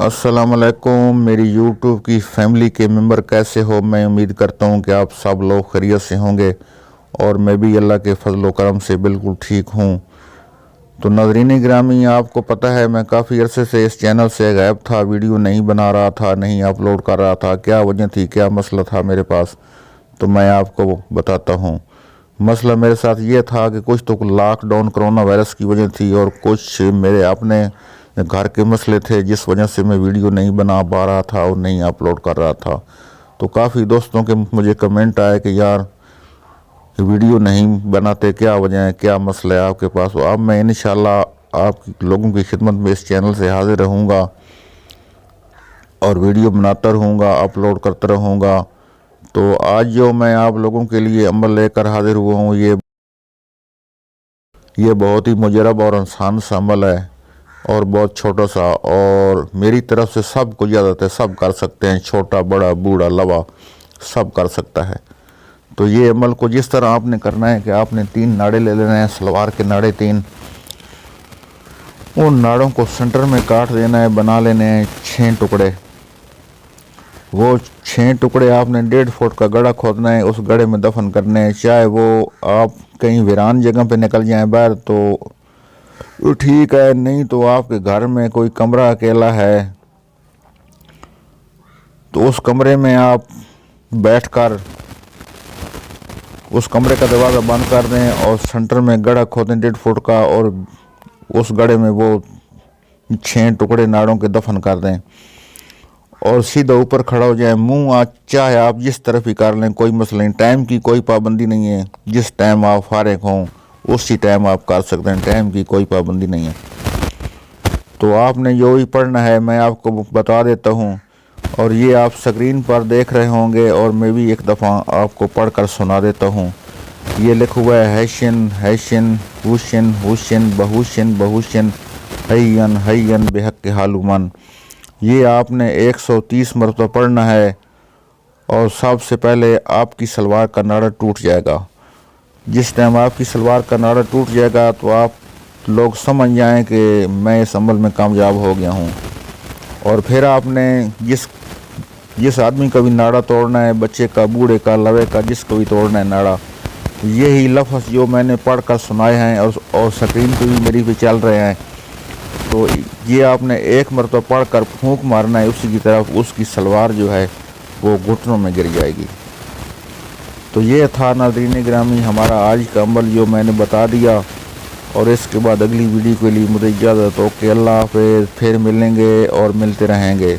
अस्सलाम वालेकुम मेरी यूट्यूब की फैमिली के मेंबर कैसे हो। मैं उम्मीद करता हूँ कि आप सब लोग खैरियत से होंगे और मैं भी अल्लाह के फजल करम से बिल्कुल ठीक हूँ। तो नाज़रीन गिरामी, आपको पता है मैं काफ़ी अरसे से इस चैनल से गायब था, वीडियो नहीं बना रहा था, नहीं अपलोड कर रहा था। क्या वजह थी, क्या मसला था मेरे पास, तो मैं आपको बताता हूँ। मसला मेरे साथ ये था कि कुछ तो लॉकडाउन कोरोना वायरस की वजह थी और कुछ मेरे अपने घर के मसले थे जिस वजह से मैं वीडियो नहीं बना पा रहा था और नहीं अपलोड कर रहा था। तो काफ़ी दोस्तों के मुझे कमेंट आए कि यार वीडियो नहीं बनाते, क्या वजह है, क्या मसला है आपके पास। तो अब मैं इंशाल्लाह आप लोगों की खिदमत में इस चैनल से हाजिर रहूँगा और वीडियो बनाता रहूँगा, अपलोड करता रहूँगा। तो आज जो मैं आप लोगों के लिए अमल लेकर हाजिर हुआ हूँ, ये बहुत ही मुजरब और आसान सा अमल है और बहुत छोटा सा, और मेरी तरफ से सब को इजाज़त है, सब कर सकते हैं, छोटा बड़ा बूढ़ा लवा सब कर सकता है। तो ये अमल को जिस तरह आपने करना है कि आपने 3 नाड़े ले लेने हैं, सलवार के नाड़े 3। उन नाड़ों को सेंटर में काट देना है, बना लेने हैं 6 टुकड़े। वो 6 टुकड़े आपने 1.5 फुट का गड्ढा खोदना है, उस गड्ढे में दफन करने हैं। चाहे वो आप कहीं वीरान जगह पे निकल जाएं बाहर तो ठीक है, नहीं तो आपके घर में कोई कमरा अकेला है तो उस कमरे में आप बैठकर उस कमरे का दरवाज़ा बंद कर दें और सेंटर में गड्ढा खोदें 1.5 फुट का, और उस गड्ढे में वो 6 टुकड़े नाड़ों के दफन कर दें और सीधा ऊपर खड़ा हो जाए। मुंह चाहे आप जिस तरफ ही कर लें, कोई मसला नहीं। टाइम की कोई पाबंदी नहीं है, जिस टाइम आप फारिग हों उसी टाइम आप कर सकते हैं, टाइम की कोई पाबंदी नहीं है। तो आपने जो ही पढ़ना है मैं आपको बता देता हूँ और ये आप स्क्रीन पर देख रहे होंगे और मैं भी एक दफ़ा आपको पढ़कर सुना देता हूँ। ये लिखा हुआ है हैशन हैशन हुशन हुशन बहुशन बहुशन हैयन हैयन बेहक हालुमन। ये आपने 130 मरतबा पढ़ना है और सबसे पहले आपकी सलवार का नाड़ा टूट जाएगा। जिस टाइम आपकी सलवार का नाड़ा टूट जाएगा तो आप लोग समझ जाएं कि मैं इस अमल में कामयाब हो गया हूँ। और फिर आपने जिस आदमी का भी नाड़ा तोड़ना है, बच्चे का, बूढ़े का, लवे का, जिसको भी तोड़ना है नाड़ा, यही लफ्ज़ जो मैंने पढ़ कर सुनाए हैं और स्क्रीन पे भी मेरी पे चल रहे हैं, तो ये आपने एक मरतबा पढ़ कर फूंक मारना है उसी की तरफ, उसकी सलवार जो है वो घुटनों में गिर जाएगी। तो ये था नाज़रीन गिरामी हमारा आज का अमल जो मैंने बता दिया। और इसके बाद अगली वीडियो के लिए मुझे इजाज़त। ओके, अल्लाह हाफ़िज़। फिर मिलेंगे और मिलते रहेंगे।